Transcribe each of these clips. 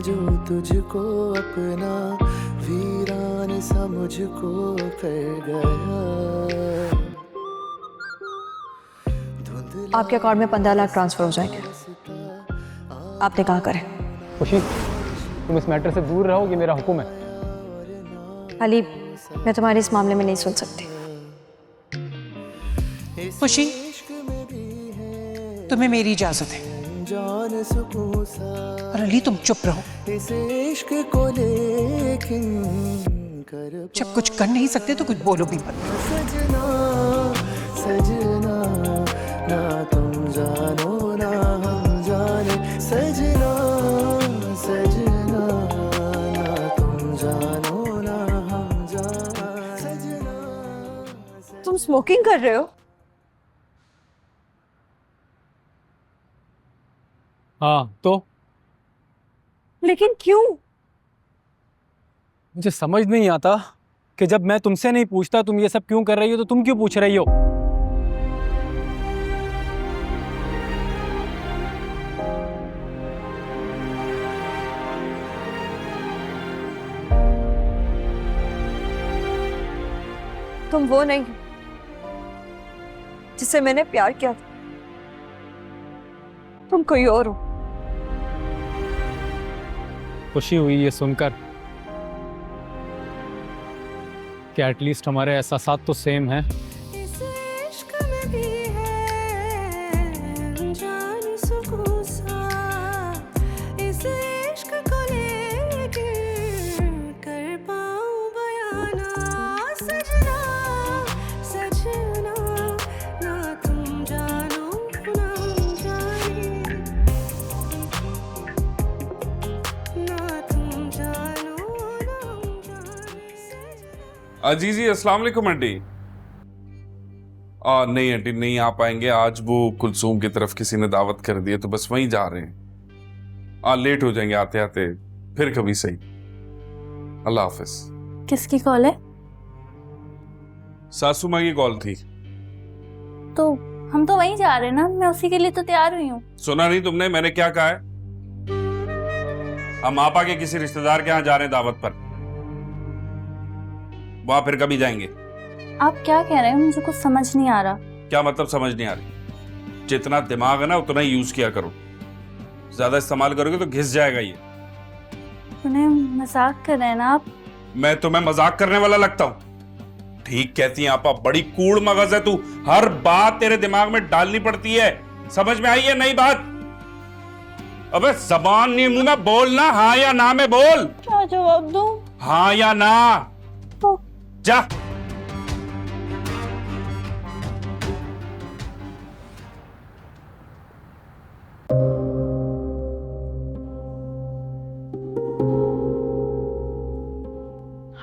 जो तुझको अपना वीरान सा मुझको कर गया। आपके अकाउंट में 15 लाख ट्रांसफर हो जाएंगे, आपने कहा करें। खुशी, तुम इस मैटर से दूर रहो, ये मेरा हुक्म है। अली, मैं तुम्हारे इस मामले में नहीं सुन सकती। खुशी, तुम्हें मेरी इजाजत है। और अली, तुम चुप रहो। जब कुछ कर नहीं सकते तो कुछ बोलो भी मत। सजना सजना ना तुम जानो ना हम जाने, सजना सजना ना तुम जानो ना हम जाने, सजना। तुम स्मोकिंग कर रहे हो? हाँ तो लेकिन क्यों? मुझे समझ नहीं आता कि जब मैं तुमसे नहीं पूछता तुम ये सब क्यों कर रही हो, तो तुम क्यों पूछ रही हो? तुम वो नहीं जिससे मैंने प्यार किया था, तुम कोई और हो। खुशी हुई ये सुनकर कि एटलीस्ट हमारे एहसासात तो सेम हैं। इस इश्क में भी है अनजान सुकून सा, इस इश्क को लेके कर पाऊं बयाना, सजना सजना ना तुम जानो ना हम जाने, ना तुम जानो ना हम जाने, सजना। जी जी, अस्सलाम वालेकुम आंटी। नहीं आंटी, नहीं आ पाएंगे आज, वो कुलसूम की तरफ किसी ने दावत कर दी है तो बस वहीं जा रहे हैं। लेट हो जाएंगे आते आते, फिर कभी सही। अल्लाह हाफिज। किसकी कॉल है? सासू माँ की कॉल थी। तो हम तो वहीं जा रहे हैं ना, मैं उसी के लिए तो तैयार हुई हूँ। सुना नहीं तुमने मैंने क्या कहा है? हम आपा के किसी रिश्तेदार के यहाँ जा रहे हैं दावत पर, वहां फिर कभी जाएंगे। आप क्या कह रहे हैं? मुझे कुछ समझ नहीं आ रहा। क्या मतलब समझ नहीं आ रही? जितना दिमाग है ना उतना ही यूज किया करो, ज्यादा इस्तेमाल करोगे तो घिस जाएगा ये। उन्हें मजाक कर रहे हैं ना आप? मैं तुम्हें मजाक करने वाला लगता हूं? ठीक कहती हैं आपा, बड़ी कूड़ मगज है तू, हर बात तेरे दिमाग में डालनी पड़ती है। समझ में आई है नई बात? अबे जबान नहीं मुंह में बोलना, हाँ या ना में बोल। क्या जवाब दूं? हाँ या ना, जा।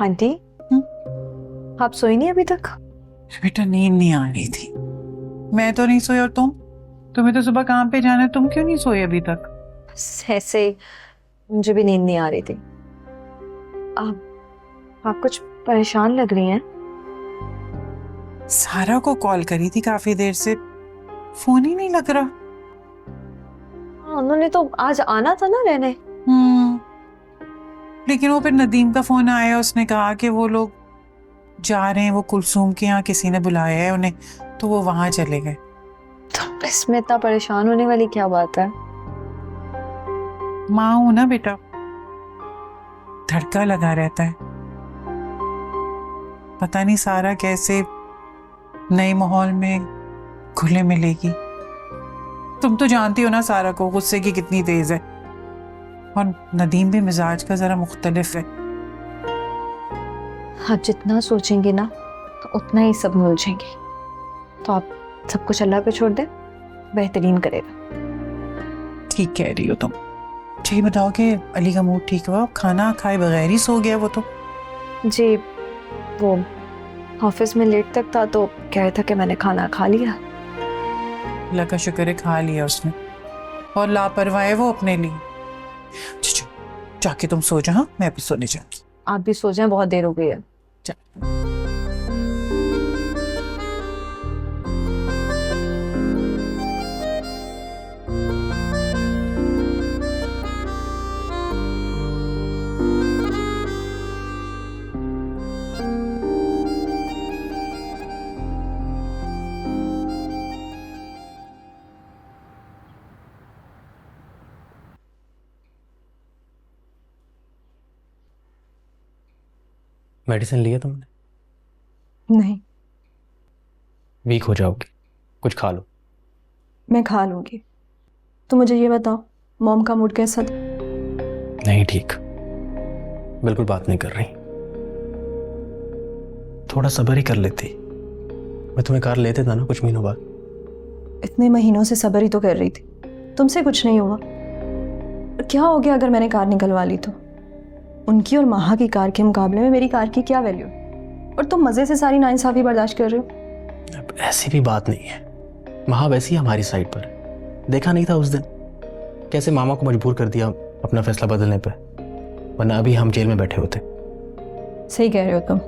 आंटी, आप सोई नहीं अभी तक? बेटा, नींद नहीं आ रही थी। मैं तो नहीं सोई, और तुम्हें तो सुबह काम पे जाना है, तुम क्यों नहीं सोई अभी तक? ऐसे मुझे भी नींद नहीं आ रही थी। आप कुछ परेशान लग रही हैं। सारा को कॉल करी थी काफी देर से, फोन ही नहीं लग रहा। उन्होंने तो आज आना था ना रहने। लेकिन वो फिर नदीम का फोन आया, उसने कहा कि वो लोग जा रहे हैं, वो कुलसूम के यहाँ किसी ने बुलाया है उन्हें, तो वो वहां चले गए। तो इसमें इतना परेशान होने वाली क्या बात है? माँ हूं ना बेटा, धड़का लगा रहता है। पता नहीं सारा कैसे नए माहौल में घुले मिलेगी। तुम तो जानती हो ना सारा को गुस्से की कितनी तेज है, और नदीम भी मिजाज का जरा मुख्तलिफ है। आप जितना सोचेंगे ना तो उतना ही सब उलझेंगे, तो आप सब कुछ अल्लाह पे छोड़ दे, बेहतरीन करेगा। ठीक कह रही हो तुम। ठीक बताओ कि अली का मूड ठीक हुआ? खाना खाए बगैर ही सो गया वो तो। जी, वो ऑफिस में लेट तक था तो कह रहा था कि मैंने खाना खा लिया। अल्लाह का शुक्र है खा लिया उसने, और लापरवाह है वो अपने लिए। चलो जाके तुम सो जाओ, मैं अभी सोने जाऊंगी। आप भी सो जाएं, बहुत देर हो गई है। मेडिसिन लिया तुमने? नहीं, वीक हो जाओगी, कुछ खा लो। मैं खा लूँगी। तो मुझे ये बताओ, मॉम का मूड कैसा था? नहीं ठीक, बिल्कुल बात नहीं कर रही। थोड़ा सब्र ही कर लेती, मैं तुम्हें कार ले देता ना कुछ महीनों बाद। इतने महीनों से सब्र ही तो कर रही थी, तुमसे कुछ नहीं हुआ। क्या हो गया अगर मैंने कार निकलवा ली तो? उनकी और माहा की कार के मुकाबले में मेरी कार की क्या वैल्यू? और तुम मज़े से सारी नाइंसाफ़ी बर्दाश्त कर रहे हो। अब ऐसी भी बात नहीं है, माहा वैसी हमारी साइड पर है। देखा नहीं था उस दिन कैसे मामा को मजबूर कर दिया अपना फैसला बदलने पे, वरना अभी हम जेल में बैठे होते। सही कह रहे हो तुम,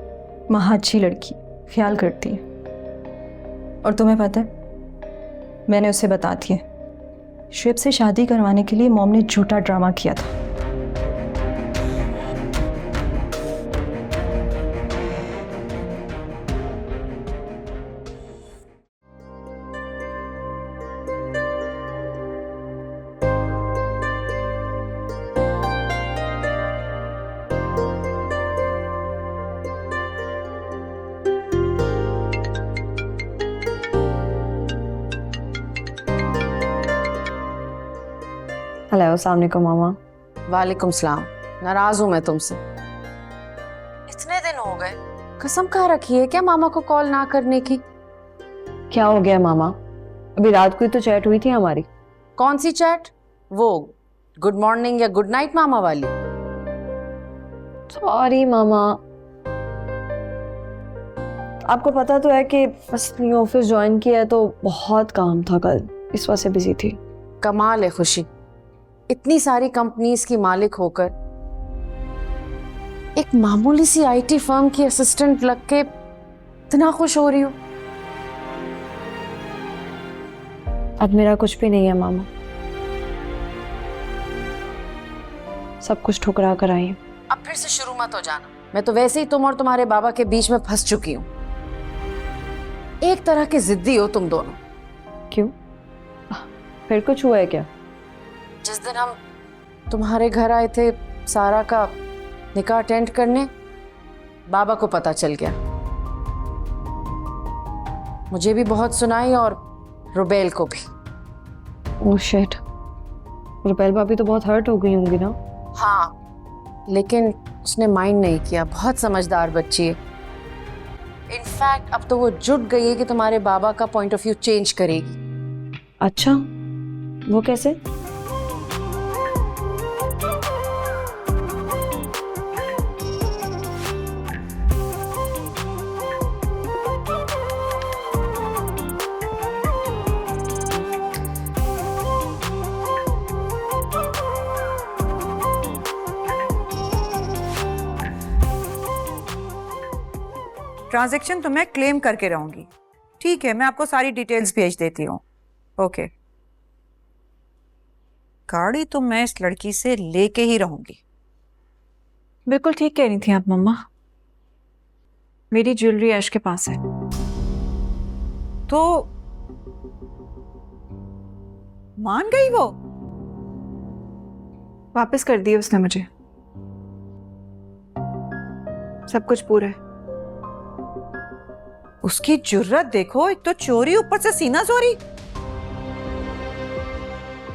माहा अच्छी लड़की, ख्याल करती है। और तुम्हें पता है, मैंने उसे बता दिया, शुएब से शादी करवाने के लिए मॉम ने झूठा ड्रामा किया था। हेलो, अस्सलाम वालेकुम मामा। वालेकुम सलाम। नाराज हूं मैं तुमसे, इतने दिन हो गए, कसम खा रखी है क्या मामा को कॉल ना करने की? क्या हो गया मामा? अभी रात को ही तो चैट हुई थी हमारी। कौन सी चैट? वो गुड मॉर्निंग या गुड नाइट मामा वाली? सॉरी मामा, आपको पता तो है कि बस न्यू ऑफिस ज्वाइन किया है तो बहुत काम था कल, इस वजह से बिजी थी। कमाल है खुशी, इतनी सारी कंपनीज की मालिक होकर एक मामूली सी आईटी फर्म की असिस्टेंट लग के इतना खुश हो रही हो। अब मेरा कुछ भी नहीं है मामा, सब कुछ ठुकरा कर आई हूँ। अब फिर से शुरू मत हो जाना, मैं तो वैसे ही तुम और तुम्हारे बाबा के बीच में फंस चुकी हूँ। एक तरह के जिद्दी हो तुम दोनों। क्यों, फिर कुछ हुआ है क्या? जिस दिन हम तुम्हारे घर आए थे सारा का निकाह अटेंड करने, बाबा को पता चल गया। मुझे भी बहुत सुनाई और रुबेल को भी। ओह शिट, रुबेल भाभी तो बहुत हर्ट हो गई होंगी ना? हाँ, लेकिन उसने माइंड नहीं किया, बहुत समझदार बच्ची है। इनफैक्ट अब तो वो जुट गई है कि तुम्हारे बाबा का पॉइंट ऑफ व्यू चेंज करेगी। अच्छा, वो कैसे? ट्रांजैक्शन तो मैं क्लेम करके रहूंगी। ठीक है, मैं आपको सारी डिटेल्स भेज देती हूँ। ओके, गाड़ी तो मैं इस लड़की से लेके ही रहूंगी। बिल्कुल ठीक कह रही थी आप मम्मा, मेरी ज्वेलरी ऐश के पास है। तो मान गई वो? वापस कर दिए उसने मुझे, सब कुछ पूरा है। उसकी जुर्रत देखो, एक तो चोरी, ऊपर से सीना चोरी।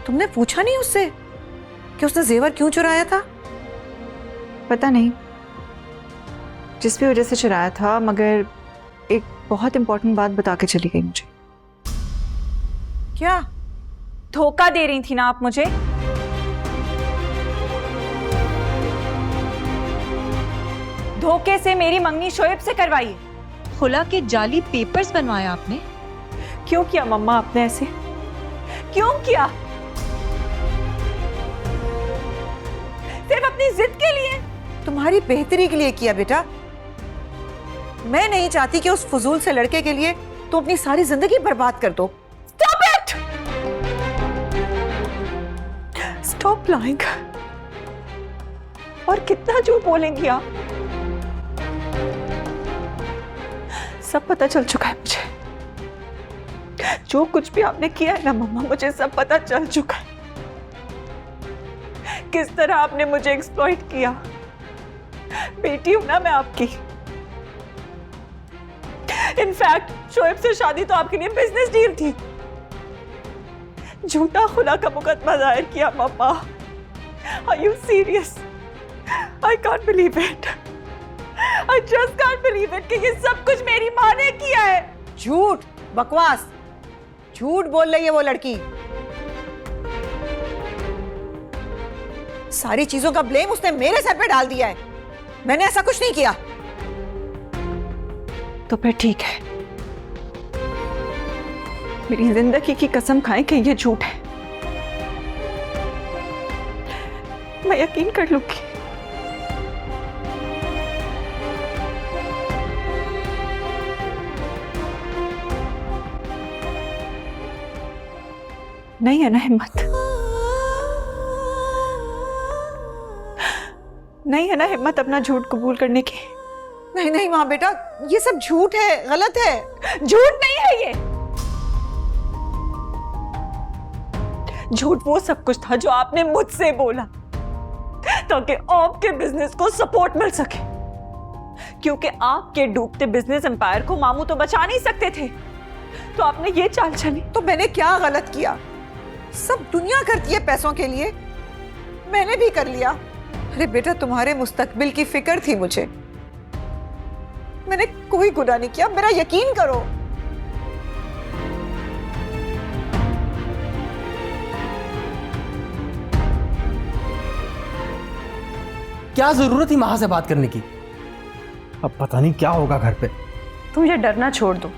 तुमने पूछा नहीं उससे कि उसने जेवर क्यों चुराया था? पता नहीं जिस भी वजह से चुराया था, मगर एक बहुत इंपॉर्टेंट बात बता के चली गई मुझे। क्या धोखा दे रही थी ना आप मुझे? धोखे से मेरी मंगनी शोएब से करवाई। खुला के जाली पेपर्स बनवाया आपने? क्यों किया मम्मा आपने ऐसे? क्यों किया? सिर्फ अपनी जिद के लिए? तुम्हारी बेहतरी के लिए किया बेटा। मैं नहीं चाहती कि उस फजूल से लड़के के लिए तुम अपनी सारी जिंदगी बर्बाद कर दो। Stop it! Stop lying। और कितना झूठ बोलेंगी आप? सब पता चल चुका है मुझे, जो कुछ भी आपने किया है ना मम्मा, मुझे सब पता चल चुका है। किस तरह आपने मुझे एक्सप्लॉइट किया। बेटी हूं ना मैं आपकी, इनफैक्ट शोएब से शादी तो आपके लिए बिजनेस डील थी। झूठा खुला का मुकदमा दायर किया मम्मा। Are you serious? I can't believe it. I just can't believe it कि ये सब कुछ मेरी माँ ने किया है। झूठ, बकवास, झूठ बोल रही है वो लड़की। सारी चीजों का ब्लेम उसने मेरे सर पे डाल दिया है। मैंने ऐसा कुछ नहीं किया। तो फिर ठीक है, मेरी जिंदगी की कसम खाएं कि ये झूठ है। मैं यकीन कर लूंगी। नहीं है ना हिम्मत? नहीं है ना हिम्मत अपना झूठ कबूल करने की? नहीं नहीं माँ बेटा, ये सब झूठ है, गलत है। झूठ नहीं है ये। झूठ वो सब कुछ था जो आपने मुझसे बोला ताकि आपके बिजनेस को सपोर्ट मिल सके, क्योंकि आपके डूबते बिजनेस एम्पायर को मामू तो बचा नहीं सकते थे, तो आपने ये चाल चली। तो मैंने क्या गलत किया? सब दुनिया करती है पैसों के लिए, मैंने भी कर लिया। अरे बेटा, तुम्हारे मुस्तकबिल की फिक्र थी मुझे। मैंने कोई गुनाह नहीं किया, मेरा यकीन करो। क्या जरूरत थी महा से बात करने की? अब पता नहीं क्या होगा घर पे। तुम ये डरना छोड़ दो,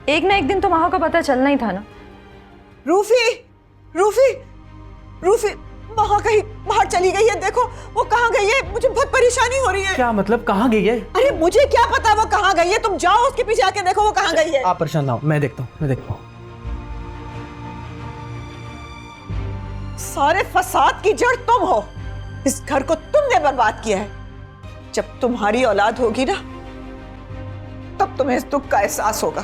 एक ना एक दिन तो महा को पता चलना ही था ना। रूफी, रूफी, रूफी, महा कहीं बाहर चली गई है। देखो वो कहाँ गई है, मुझे बहुत परेशानी हो रही है। क्या मतलब, कहाँ गई है? अरे मुझे क्या पता वो कहाँ गई है, तुम जाओ उसके पीछे आके देखो वो कहाँ गई है। आप परेशान ना हो, मैं देखता हूँ। सारे फसाद की जड़ तुम हो। इस घर को तुमने बर्बाद किया है। जब तुम्हारी औलाद होगी ना, तब तुम्हें इस दुख का एहसास होगा।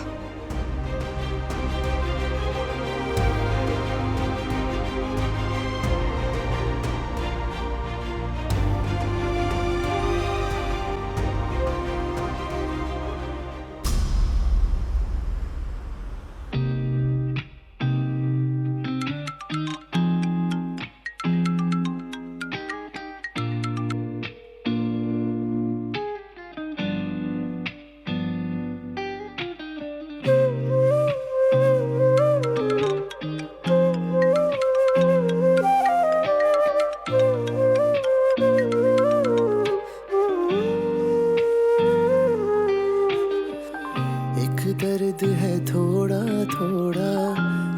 दर्द है थोड़ा थोड़ा,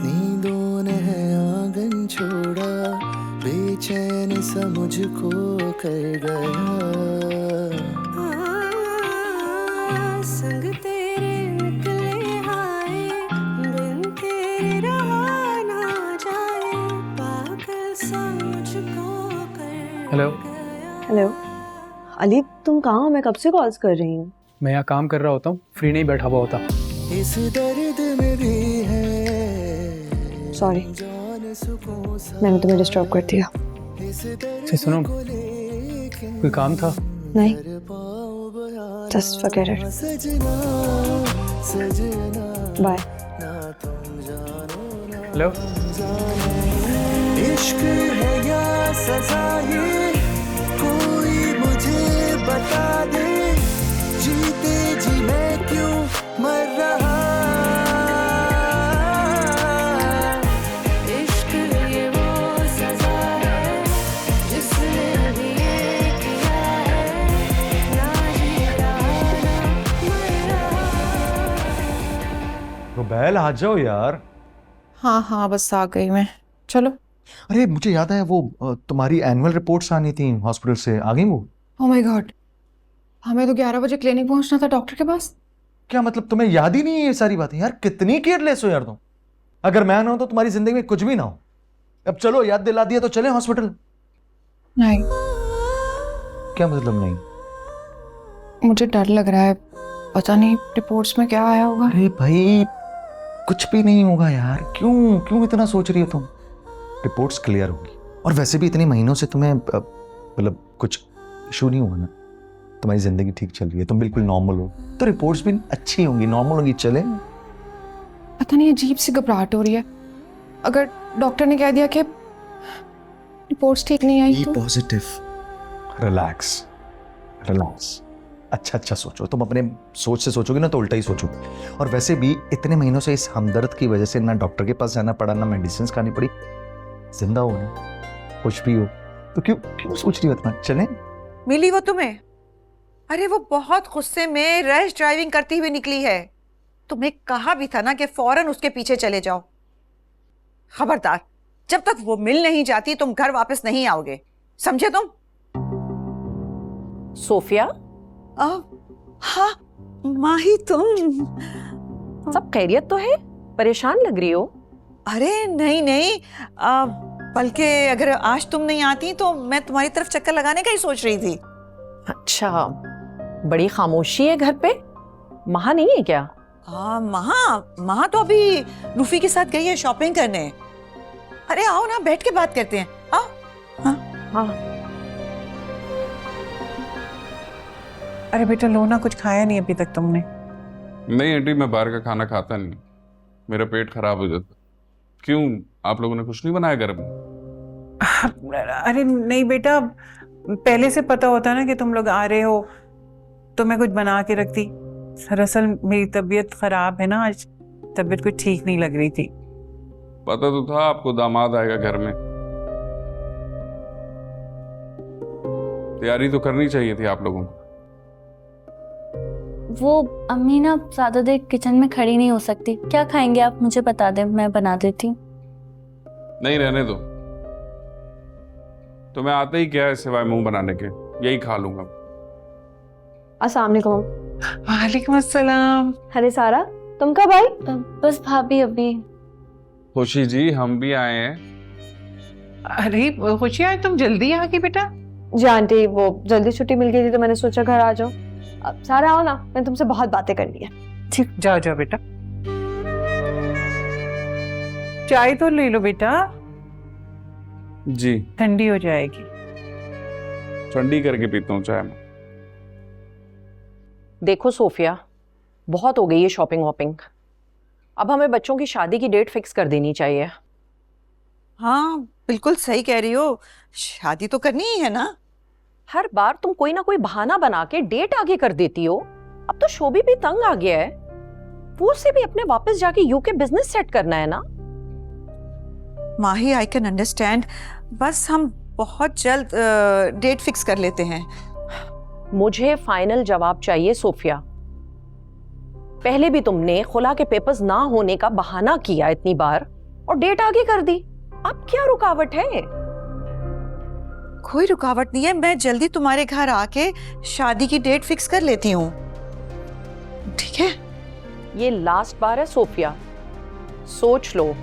नींदों ने है आंगन छोड़ा, बेचैन सा मुझको कर गया। संग तेरे निकले आए, बिन तेरे रहा ना जाए, पागल सा मुझको कर हेलो। हेलो अली, तुम कहाँ हो? मैं कब से कॉल्स कर रही हूँ। मैं यहाँ काम कर रहा होता हूँ, फ्री नहीं बैठा हुआ होता। इस दर्द में भी है। सॉरी, मैंने तुम्हें डिस्टर्ब कर दिया। सुनो, कोई काम था? नहीं, just forget it. Bye. Hello. इश्क है या सजा ये, कोई मुझे बता दे, जीते जी मैं क्यों मर रहा। इश्क ये वो सजा है जिसने अभी ये किया है, ना जी रहा ना मर रहा। रुबैल आ जाओ यार। हाँ हाँ, बस आ गई मैं, चलो। अरे मुझे याद है वो तुम्हारी एनुअल रिपोर्ट्स आनी थी हॉस्पिटल से, आ गई वो? ओह माय गॉड, हमें तो 11 बजे क्लिनिक पहुंचना था डॉक्टर के पास। क्या मतलब, तुम्हें याद ही नहीं है ये सारी बातें? यार कितनी केयरलेस हो यार तुम। अगर मैं ना हो तो तुम्हारी जिंदगी में कुछ भी ना हो। अब चलो, याद दिला दिया तो चले हॉस्पिटल। नहीं। क्या मतलब नहीं? मुझे डर लग रहा है, पता नहीं रिपोर्ट्स में क्या आया होगा। अरे भाई कुछ भी नहीं होगा यार, क्यों इतना सोच रही हो तुम? रिपोर्ट्स क्लियर होगी, और वैसे भी इतने महीनों से तुम्हें मतलब कुछ इशू नहीं हुआ ना। तुम्हारी जिंदगी ठीक चल रही है, तुम बिल्कुल नॉर्मल हो, तो रिपोर्ट्स भी अच्छी होंगी, नॉर्मल होंगी, चले। पता नहीं अजीब सी घबराहट हो रही है। अगर डॉक्टर ने कह दिया कि रिपोर्ट्स ठीक नहीं आई तो? पॉजिटिव, रिलैक्स रिलैक्स, अच्छा सोचो। तुम अपने सोच से सोचोगे ना तो उल्टा ही सोचोगे। और वैसे भी इतने महीनों से इस हमदर्द की वजह से ना डॉक्टर के पास जाना पड़ा, ना मेडिसिन खानी पड़ी, जिंदा हो ना, कुछ भी हो तो क्यों सोच रही हो इतना? चलें? मिली वो तुम्हें? अरे वो बहुत गुस्से में रैश ड्राइविंग करती हुई निकली है। तुम्हें कहा भी था ना कि फौरन उसके पीछे चले जाओ। खबरदार, जब तक वो मिल नहीं जाती तुम घर वापस नहीं आओगे, समझे तुम? सोफिया, हाँ माही, तुम सब खैरियत तो है? परेशान लग रही हो। अरे नहीं, बल्कि अगर आज तुम नहीं आती तो मैं तुम्हारी तरफ चक्कर लगाने का ही सोच रही थी। अच्छा, बड़ी खामोशी है घर पे, महा नहीं है क्या? महा तो अभी रूफी के साथ गई है शॉपिंग करने। अरे आओ ना, बैठ के बात करते हैं, आओ। हाँ। अरे बेटा लो ना, कुछ खाया नहीं अभी तक तुमने? नहीं आंटी, मैं बाहर का खाना खाता नहीं, मेरा पेट खराब हो जाता। क्यों, आप लोगों ने कुछ नहीं बनाया घर में? अरे नहीं बेटा, पहले से पता होता ना कि तुम लोग आ रहे हो तो मैं कुछ बना के रखती। दरअसल मेरी तबीयत खराब है ना, आज तबीयत कुछ ठीक नहीं लग रही थी। पता तो था आपको दामाद आएगा घर में, तैयारी तो करनी चाहिए थी आप लोगों को। वो अम्मी ना ज्यादा देर किचन में खड़ी नहीं हो सकती। क्या खाएंगे आप, मुझे बता दें, मैं बना देती हूँ। नहीं रहने दो, तो मैं आते ही क्या है सिवाय मुंह बनाने के, यही खा लूंगा। अस्सलाम वालेकुम। वालेकुम अस्सलाम। अरे सारा, तुम कब आई? बस भाभी अभी। खुशी जी, हम भी आए हैं। अरे खुशी, आज तुम जल्दी आ गई बेटा? जी आंटी, वो जल्दी छुट्टी मिल गई थी तो मैंने सोचा घर आ जाओ। अब सारा आओ ना, मैंने तुमसे बहुत बातें करनी है। ठीक, जाओ बेटा, चाय तो ले लो बेटा, जी ठंडी हो जाएगी। ठंडी करके पीता हूँ चाय में। देखो सोफिया, बहुत हो गई है शॉपिंग वॉपिंग, अब हमें बच्चों की शादी की डेट फिक्स कर देनी चाहिए। हाँ बिल्कुल सही कह रही हो, शादी तो करनी ही है ना। हर बार तुम कोई ना कोई बहाना बना के डेट आगे कर देती हो। अब तो शोभी भी तंग आ गया है, वो से भी अपने वापस जाके यूके बिजनेस सेट करना है ना। माही, आई कैन अंडरस्टैंड, बस हम बहुत जल्द डेट फिक्स कर लेते हैं। मुझे फाइनल जवाब चाहिए सोफिया। पहले भी तुमने खुला के पेपर्स ना होने का बहाना किया इतनी बार और डेट आगे कर दी, अब क्या रुकावट है? कोई रुकावट नहीं है, मैं जल्दी तुम्हारे घर आके शादी की डेट फिक्स कर लेती हूँ, ठीक है? ये लास्ट बार है सोफिया, सोच लो,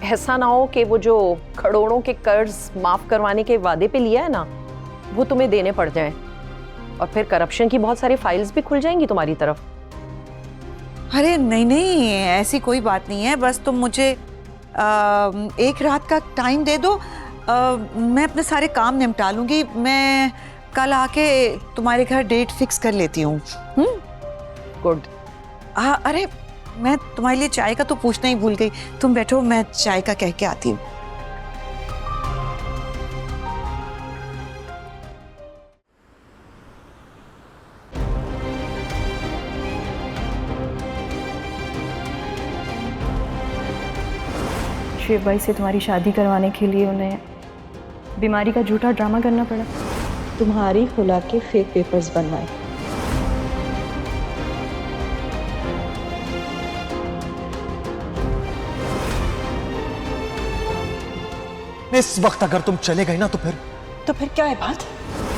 ऐसा ना हो कि वो जो करोड़ों के कर्ज माफ करवाने के वादे पे लिया है ना, वो तुम्हें देने पड़ जाए और फिर करप्शन की बहुत सारी फाइल्स भी खुल जाएंगी तुम्हारी तरफ। अरे नहीं, ऐसी कोई बात नहीं है, बस तुम मुझे एक रात का टाइम दे दो, मैं अपने सारे काम निपटा लूंगी। मैं कल आके तुम्हारे घर डेट फिक्स कर लेती हूँ। गुड। अरे मैं तुम्हारे लिए चाय का तो पूछना ही भूल गई, तुम बैठो, मैं चाय का कह के आती हूँ। शेख भाई से तुम्हारी शादी करवाने के लिए उन्हें बीमारी का झूठा ड्रामा करना पड़ा। तुम्हारी खुला के फेक पेपर्स बनवाए। इस वक्त अगर तुम चले गए ना तो फिर क्या है बात?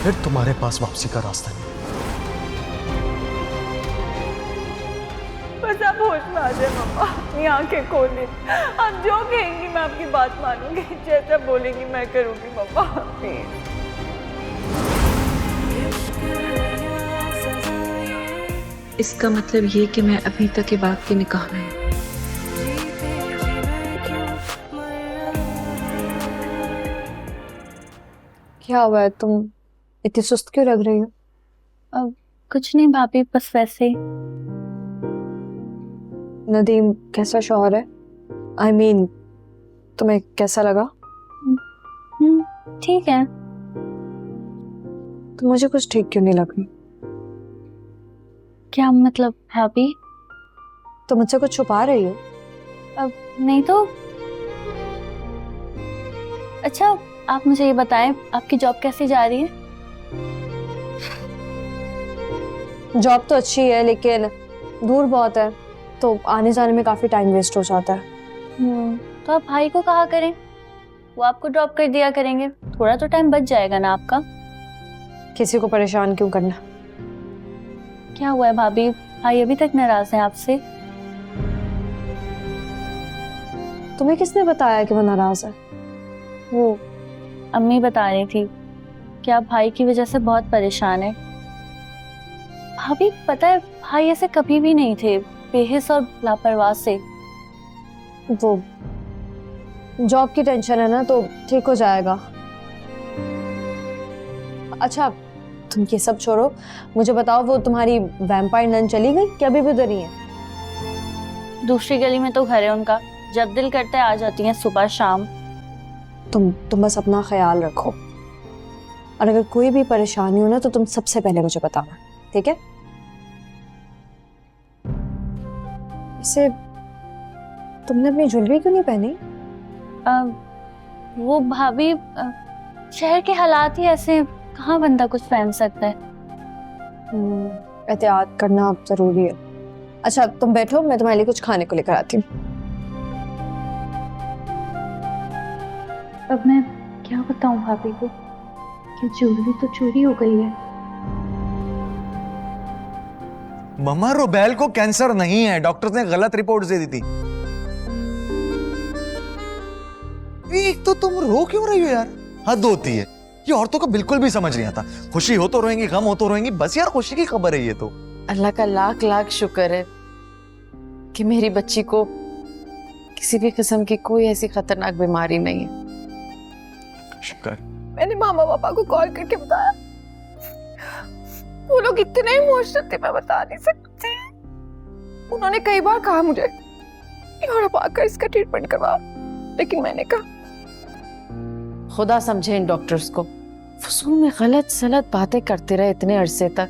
फिर तुम्हारे पास वापसी का रास्ता नहीं। बस आप होश में आ जाए मम्मा, अपनी आंखें खोलें। आप जो कहेंगी मैं आपकी बात मानूंगी, जैसा बोलेंगी मैं करूंगी मम्मा, प्लीज। इसका मतलब ये कि मैं अभी तक इबाद के निकाह में हूँ। क्या हुआ है, तुम इतनी सुस्त क्यों लग रही हो? कुछ नहीं भाभी, बस वैसे ही। नदीम कैसा शौहर है? I mean, तुम्हें कैसा लगा? ठीक है। तो मुझे कुछ ठीक क्यों नहीं लग रही? क्या मतलब भाभी? तो मुझसे कुछ छुपा रही हो? अब नहीं तो। अच्छा आप मुझे ये बताएं, आपकी जॉब कैसी जा रही है? जॉब तो अच्छी है लेकिन दूर बहुत है, तो आने जाने में काफी टाइम वेस्ट हो जाता है। तो आप भाई को कहा करें, वो आपको ड्रॉप कर दिया करेंगे, थोड़ा तो टाइम बच जाएगा ना आपका। किसी को परेशान क्यों करना? क्या हुआ है भाभी, भाई अभी तक नाराज हैं आपसे? तुम्हें किसने बताया कि वो नाराज है? वो अम्मी बता रही थी कि आप भाई की वजह से बहुत परेशान है। भाभी पता है, भाई ऐसे कभी भी नहीं थे, बेहिस और लापरवाह से। वो जॉब की टेंशन है ना, तो ठीक हो जाएगा। अच्छा तुम ये सब छोड़ो, मुझे बताओ वो तुम्हारी वैम्पायर नन चली गई कि अभी भी उधर ही है? दूसरी गली में तो घर है उनका, जब दिल करता है आ जाती हैं सुबह शाम। तुम बस अपना ख्याल रखो, और अगर कोई भी परेशानी हो ना तो तुम सबसे पहले मुझे बताना, ठीक है? वैसे तुमने अपनी ज्वेलरी क्यों नहीं पहनी? वो भाभी शहर के हालात ही ऐसे, कहाँ बंदा कुछ पहन सकता है। एहतियात करना जरूरी है। अच्छा तुम बैठो, मैं तुम्हारे लिए कुछ खाने को लेकर आती हूँ। अब मैं क्या बताऊं भाभी को कि ज्वेलरी तो चोरी हो गई है। मम्मा रुबेल को कैंसर नहीं है, डॉक्टर ने गलत रिपोर्ट दे दी थी। एक तो तुम रो क्यों रही हो यार? हद होती है, ये औरतों को बिल्कुल भी समझ नहीं आता। खुशी हो तो रोएंगी, गम हो तो रोएंगी, बस यार खुशी की खबर है ये तो। अल्लाह का लाख लाख शुक्र है कि मेरी बच्ची को किसी भी किस्म की कोई ऐसी खतरनाक बीमारी नहीं है। शुक्र। मैंने मामा पापा को कॉल करके बताया, वो लोग इतने इमोशनल थे मैं बता नहीं सकती। उन्होंने कई बार कहा मुझे यूरोप आकर इसका ट्रीटमेंट करवाओ, लेकिन मैंने कहा खुदा समझे इन डॉक्टर्स को, फजूल में गलत सलत बातें करते रहे इतने अरसे तक,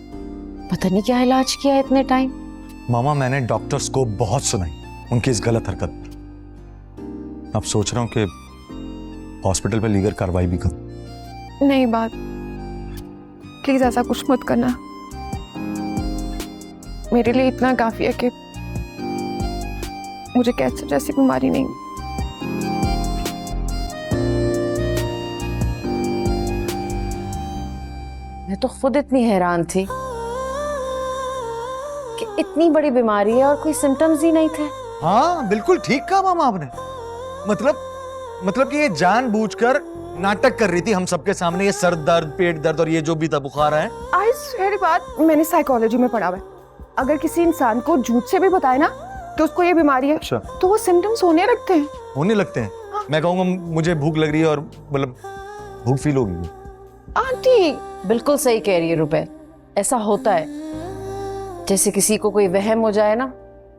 पता नहीं क्या इलाज किया इतने टाइम। मामा मैंने डॉक्टर्स को बहुत सुनाई उनकी इस गलत हरकत पर। अब सोच रहा हूँ कि हॉस्पिटल पे लीगल कार्रवाई भी करूं। नहीं बात, प्लीज ऐसा कुछ मत करना। मेरे लिए इतना काफी है कि मुझे कैंसर जैसी बीमारी नहीं। मैं तो खुद इतनी हैरान थी कि इतनी बड़ी बीमारी है और कोई सिम्टम्स ही नहीं थे। हाँ बिल्कुल ठीक कहा मामा आपने। मतलब कि ये जानबूझकर नाटक कर रही थी हम सबके सामने, ये सर दर्द, पेट दर्द और ये जो भी था बुखार है। आई स्वेयर बात मैंने साइकोलॉजी में पढ़ा हुआ है, अगर किसी इंसान को झूठ से भी बताए ना कि उसको ये बीमारी है, अच्छा, तो वो सिम्टम्स होने लगते हैं। होने लगते हैं? हाँ। मैं कहूँगा मुझे भूख लग रही है और मतलब भूख फील होगी। आंटी बिल्कुल सही कह रही है रुबैल, ऐसा होता है। जैसे किसी को कोई वहम हो जाए ना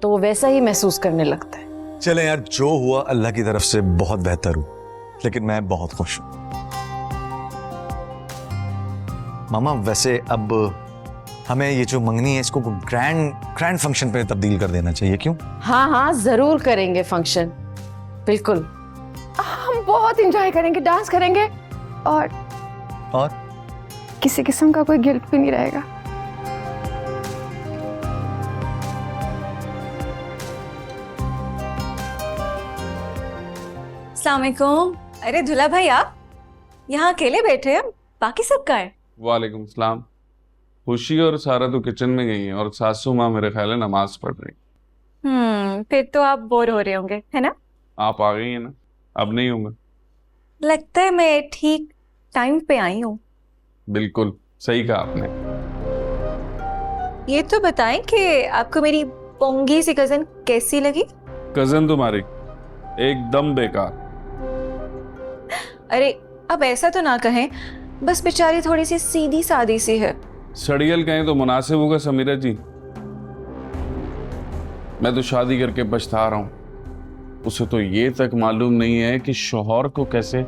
तो वो वैसा ही महसूस करने लगता है। चले यार, जो हुआ अल्लाह की तरफ से बहुत बेहतर हुआ, लेकिन मैं बहुत खुश हूं। मामा वैसे अब हमें ये जो मंगनी है इसको ग्रैंड फंक्शन पे तब्दील कर देना चाहिए, क्यों? हाँ हाँ जरूर करेंगे फंक्शन, बिल्कुल। हम बहुत एंजॉय करेंगे, डांस करेंगे और किसी किस्म का कोई गिल्ट भी नहीं रहेगा। अस्सलाम वालेकुम। अरे दुल्हा भाई आप यहाँ अकेले बैठे हैं, बाकी सब कहाँ है? वालेकुम सलाम। खुशी और सारा तो किचन में गई हैं और सासू माँ मेरे ख्याल है नमाज पढ़ रही। फिर तो आप बोर हो रहे होंगे, है ना? आप आ गई हैं ना, अब नहीं हूँ मैं। लगता है मैं ठीक टाइम पे आई हूँ। बिल्कुल सही कहा आपने। ये तो बताएं कि आपको मेरी पोंगी सी कजन कैसी लगी? कजन तुम्हारी एकदम बेकार। अरे अब ऐसा तो ना कहें, बस बेचारी थोड़ी सी सीधी सादी सी है, सड़ियल कहें तो मुनासिब होगा समीरा जी। मैं तो शादी करके पछता रहा हूं। उसे तो ये तक मालूम नहीं है कि शौहर को कैसे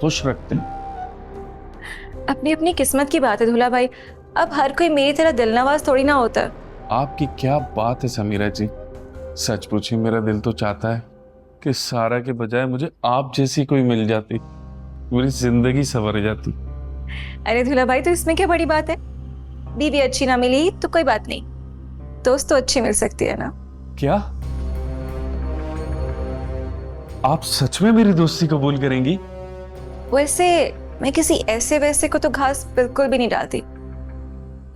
खुश रखते हैं। अपनी अपनी किस्मत की बात है दूल्हा भाई। अब हर कोई मेरी तरह दिलनवाज थोड़ी ना होता। आपकी क्या बात है समीरा जी। सच पूछिए, मेरा दिल तो चाहता है कि सारा के बजाय मुझे आप जैसी कोई मिल जाती, मेरी जिंदगी संवर जाती। अरे दूल्हा भाई, तो इसमें क्या बड़ी बात है? बीवी अच्छी ना मिली तो कोई बात नहीं, दोस्त तो अच्छी मिल सकती है ना। क्या आप सच में मेरी दोस्ती कबूल करेंगी? वैसे मैं किसी ऐसे वैसे को तो घास बिल्कुल भी नहीं डालती,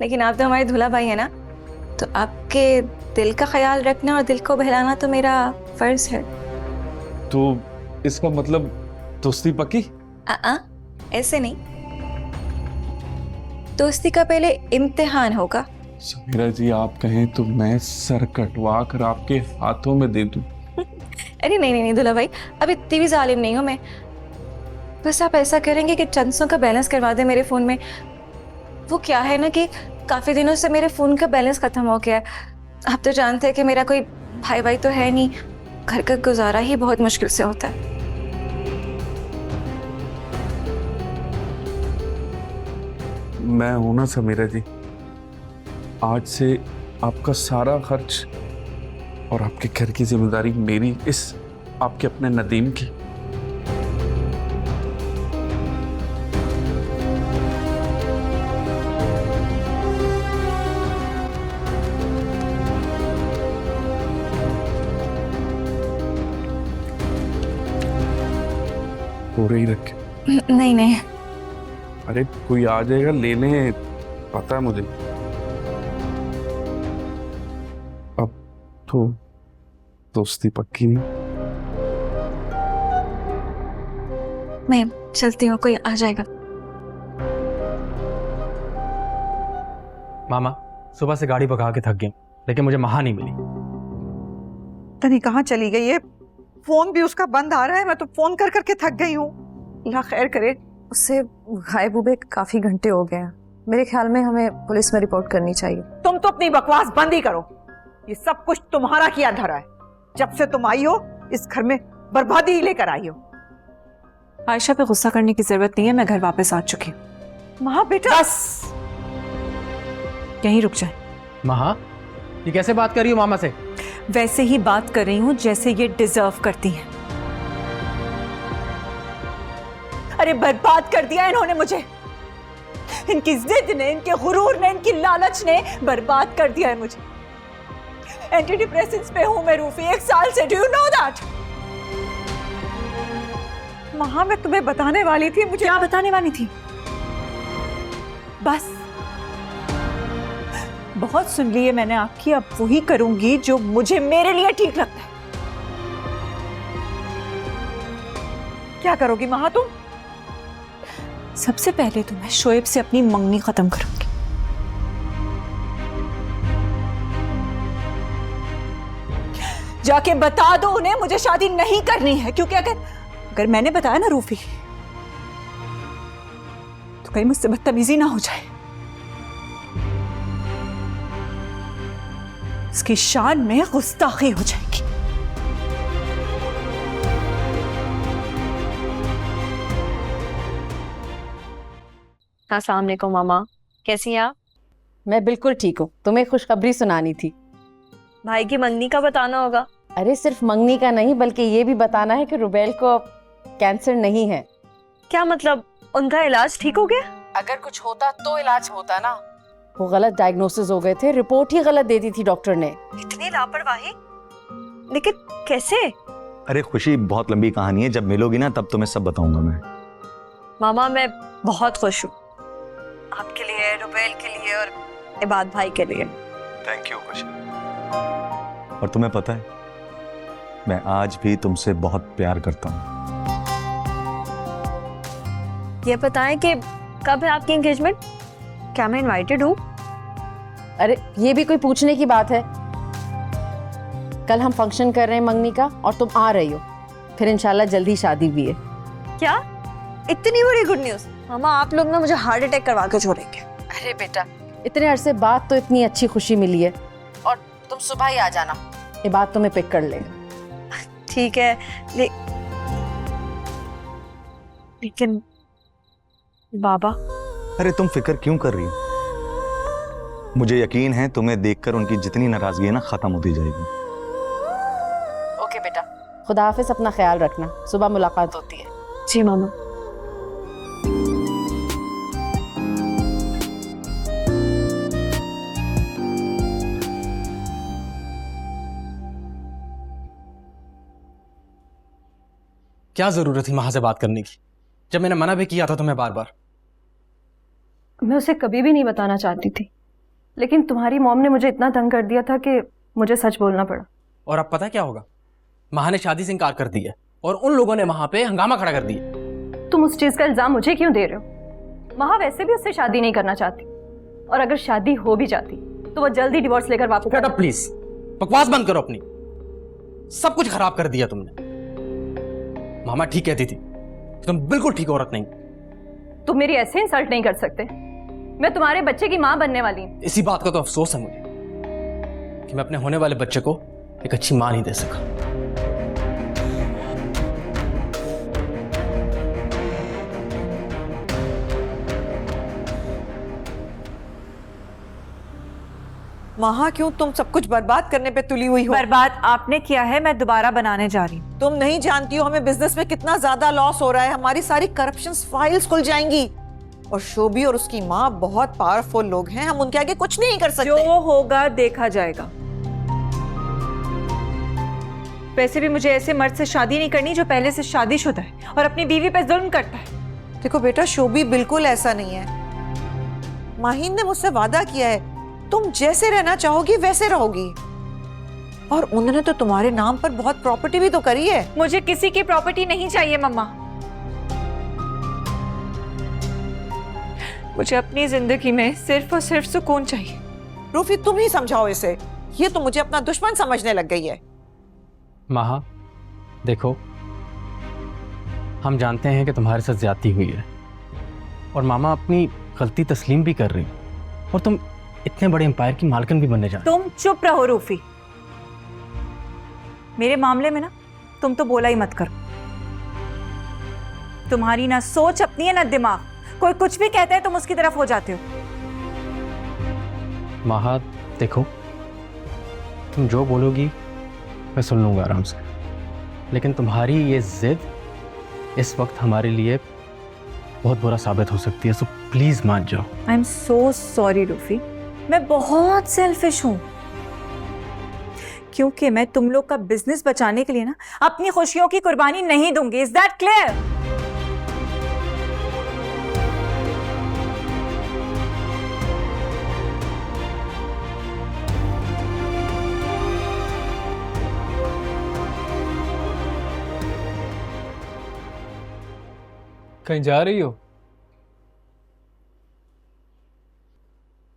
लेकिन आप तो हमारे दूल्हा भाई है ना, तो आपके दिल का ख्याल रखना और दिल को बहलाना तो मेरा फर्ज है। तो इसका मतलब दोस्ती पक्की? ऐसे नहीं, दोस्ती का पहले इम्तिहान होगा। समीरा जी, आप कहें तो मैं सर कटवा कर आपके हाथों में दे दूं। अरे नहीं नहीं दूल्हा भाई, अब इतनी भी जालिम नहीं हूं मैं। बस आप ऐसा करेंगे कि चंद सौ का बैलेंस करवा दे मेरे फोन में। वो क्या है ना कि काफी दिनों से मेरे फोन का बैलेंस खत्म हो गया है। आप तो जानते हैं कि मेरा कोई भाई भाई तो है नहीं, घर का गुजारा ही बहुत मुश्किल से होता है। मैं हूं ना समीरा जी, आज से आपका सारा खर्च और आपके घर की जिम्मेदारी मेरी, इस आपके अपने नदीम की। पूरे ही रखे। नहीं नहीं, अरे कोई आ जाएगा लेने, पता है मुझे। अब तो दोस्ती पक्की नहीं। मैं चलती हूँ, कोई आ जाएगा। मामा, सुबह से गाड़ी भगा के थक गई, लेकिन मुझे महा नहीं मिली। तनी कहाँ चली गई है? फोन भी उसका बंद आ रहा है, मैं तो फोन कर करके थक गई हूँ। अल्लाह खैर करे। उससे गायब हुए काफी घंटे हो गए हैं। मेरे ख्याल में हमें पुलिस में रिपोर्ट करनी चाहिए। तुम तो अपनी बकवास बंद ही करो। ये सब कुछ तुम्हारा किया धरा है। जब से तुम आई हो इस घर में बर्बादी ही लेकर आई हो। आयशा पे गुस्सा करने की जरूरत नहीं है, मैं घर वापस आ चुकी हूँ। माँ बेटा बस यहीं रुक जाए। महा, ये कैसे बात कर रही हो मामा से? वैसे ही बात कर रही हूँ जैसे ये डिजर्व करती हैं। अरे बर्बाद कर दिया इन्होंने मुझे। इनकी जिद ने, इनके गुरूर ने, इनकी लालच ने बर्बाद कर दिया है मुझे। एंटी डिप्रेसेंट्स पे हूं मैं रूफी, 1 साल से। Do you know that? माँ मैं तुम्हें बताने वाली थी। मुझे क्या बताने वाली थी? बस बहुत सुन ली है मैंने आपकी। अब वही करूंगी जो मुझे मेरे लिए ठीक लगता है। क्या करोगी माँ तुम? सबसे पहले तो मैं शोएब से अपनी मंगनी खत्म करूंगी। जाके बता दो उन्हें मुझे शादी नहीं करनी है, क्योंकि अगर मैंने बताया ना रूफी, तो कहीं मुझसे बदतमीजी ना हो जाए। इसकी शान में गुस्ताखी हो जाएगी। अस्सलाम वालेकुम मामा, कैसी हैं आप? मैं बिल्कुल ठीक हूँ। तुम्हें खुशखबरी सुनानी थी। भाई की मंगनी का बताना होगा। अरे सिर्फ मंगनी का नहीं, बल्कि ये भी बताना है कि रुबेल को कैंसर नहीं है। क्या मतलब? उनका इलाज ठीक हो गया? अगर कुछ होता तो इलाज होता ना। वो गलत डायग्नोसिस हो गए थे, रिपोर्ट ही गलत दे दी थी डॉक्टर ने। इतनी लापरवाही? लेकिन कैसे? अरे खुशी, बहुत लंबी कहानी है, जब मिलोगी ना तब तुम्हें सब बताऊंगा मैं। मामा मैं बहुत खुश हूँ, आपके लिए, रुबेल के लिए और इबाद भाई के लिए। थैंक यू खुशी। और तुम्हें पता है, मैं आज भी तुमसे बहुत प्यार करता हूँ। ये बताएं कि कब है आपकी एंगेजमेंट? क्या मैं इनवाइटेड हूँ? अरे ये भी कोई पूछने की बात है? कल हम फंक्शन कर रहे हैं मंगनी का और तुम आ रही हो, फिर इंशाल्लाह जल्दी शादी भी है। क्या इतनी बड़ी गुड न्यूज़? मामा आप लोग ना मुझे हार्ट अटैक करवा के छोड़ेंगे। अरे बेटा, इतने अरसे बाद तो इतनी अच्छी खुशी मिली है, और तुम सुबह ही आ जाना, ये बात तुम्हें पिक कर लेगा। ठीक है, लेकिन बाबा। अरे तुम फिक्र क्यों कर रही हो? मुझे यकीन है तुम्हें देखकर उनकी जितनी नाराजगी है ना खत्म होती जाएगी। ओके बेटा, खुदा हाफिज, अपना ख्याल रखना, सुबह मुलाकात होती है। जी मामा। क्या जरूरत थी माँ से बात करने की, जब मैंने मना भी किया था तुम्हें बार बार। मैं उसे कभी भी नहीं बताना चाहती थी, लेकिन तुम्हारी मॉम ने मुझे इतना तंग कर दिया था कि मुझे सच बोलना पड़ा। और अब पता है क्या होगा? माँ ने शादी से इनकार कर दिया और उन लोगों ने वहां पे हंगामा खड़ा कर दिया। तुम उस चीज का इल्जाम मुझे क्यों दे रहे हो? महा वैसे भी उससे शादी नहीं करना चाहती, और अगर शादी हो भी जाती तो वो जल्दी डिवोर्स लेकर वापस। शट अप प्लीज, बकवास बंद करो अपनी। सब कुछ खराब कर दिया तुमने। मामा ठीक कहती थी, तुम बिल्कुल ठीक औरत नहीं। तुम मेरी ऐसे इंसल्ट नहीं कर सकते। मैं तुम्हारे बच्चे की माँ बनने वाली हूँ। इसी बात का तो अफसोस है मुझे कि मैं अपने होने वाले बच्चे को एक अच्छी माँ नहीं दे सका। महा, क्यों तुम सब कुछ बर्बाद करने पे तुली हुई हो? बर्बाद आपने किया है, मैं दोबारा बनाने जा रही हूँ। तुम नहीं जानती हो हमें बिजनेस में कितना ज्यादा लॉस हो रहा है। हमारी सारी करप्शन फाइल्स खुल जाएंगी, और शोभी और उसकी माँ बहुत पावरफुल लोग हैं, हम उनके आगे कुछ नहीं कर सकते। जो होगा देखा जाएगा। वैसे भी मुझे ऐसे मर्द से शादी नहीं करनी जो पहले से शादीशुदा है और अपनी बीवी पे जुल्म करता है। देखो बेटा, शोभी बिल्कुल ऐसा नहीं है। माहीन ने मुझसे वादा किया है, तुम जैसे रहना चाहोगी वैसे रहोगी, और उन्होंने तो तुम्हारे नाम पर बहुत प्रॉपर्टी भी तो करी है। मुझे किसी की प्रॉपर्टी नहीं चाहिए मम्मा। मुझे अपनी जिंदगी में सिर्फ और सिर्फ सुकून चाहिए। रूफी, तुम ही समझाओ इसे, ये तो मुझे अपना दुश्मन समझने लग गई है। माहा देखो, हम जानते हैं कि तुम्हारे साथ ज्यादती हुई है, और मामा अपनी गलती तस्लीम भी कर रही, और तुम इतने बड़े एम्पायर की मालकिन भी बनने जा रही। तुम चुप रहो रूफी। मेरे मामले में ना तुम तो बोला ही मत करो। तुम्हारी ना सोच अपनी है ना दिमाग। कोई कुछ भी कहता है तुम उसकी तरफ हो जाते हो। माहा देखो, तुम जो बोलोगी मैं सुन लूंगा आराम से, लेकिन तुम्हारी ये जिद इस वक्त हमारे लिए बहुत बुरा साबित हो सकती है, सो प्लीज मान जाओ। I am so sorry Rufi, मैं बहुत सेल्फिश हूं, क्योंकि मैं तुम लोग का बिजनेस बचाने के लिए ना अपनी खुशियों की कुर्बानी नहीं दूंगी। Is that clear? कहीं जा रही हो?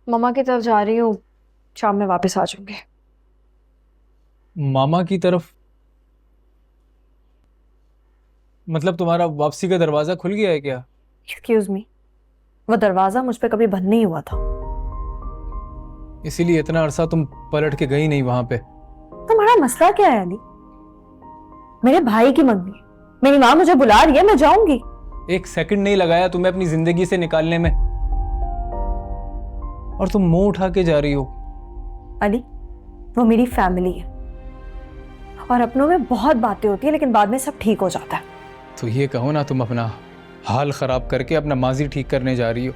मम्मा की तरफ जा रही हूँ, शाम में वापस आ जाऊंगी। मामा की तरफ? मतलब तुम्हारा वापसी का दरवाजा खुल गया है क्या? एक्सक्यूज मी, वो दरवाजा मुझ पे कभी बंद नहीं हुआ था। इसीलिए इतना अरसा तुम पलट के गई नहीं वहां पे। तुम्हारा मसला क्या है अली? मेरे भाई की मंगनी है, मेरी माँ मुझे बुला रही है, मैं जाऊंगी। एक सेकंड नहीं लगाया तुम्हें अपनी जिंदगी से निकालने में, और तुम मुंह उठा के जा रही हो। अली, वो मेरी फैमिली है, और अपनों में बहुत बातें होती है, लेकिन बाद में सब ठीक हो जाता है। तो ये कहो ना, तुम अपना हाल खराब करके अपना माजी ठीक करने जा रही हो।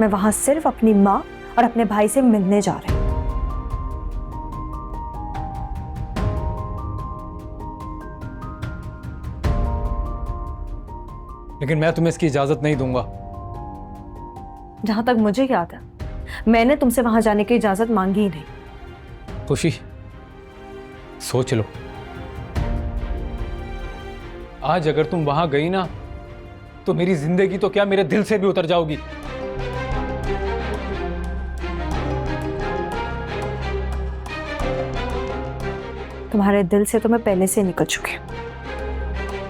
मैं वहां सिर्फ अपनी माँ और अपने भाई से मिलने जा रही हूँ। लेकिन मैं तुम्हें इसकी इजाजत नहीं दूंगा। जहां तक मुझे याद है, मैंने तुमसे वहां जाने की इजाजत मांगी ही नहीं। खुशी, सोच लो, आज अगर तुम वहां गई ना तो मेरी जिंदगी तो क्या मेरे दिल से भी उतर जाओगी। तुम्हारे दिल से तो मैं पहले से निकल चुकी हूँ।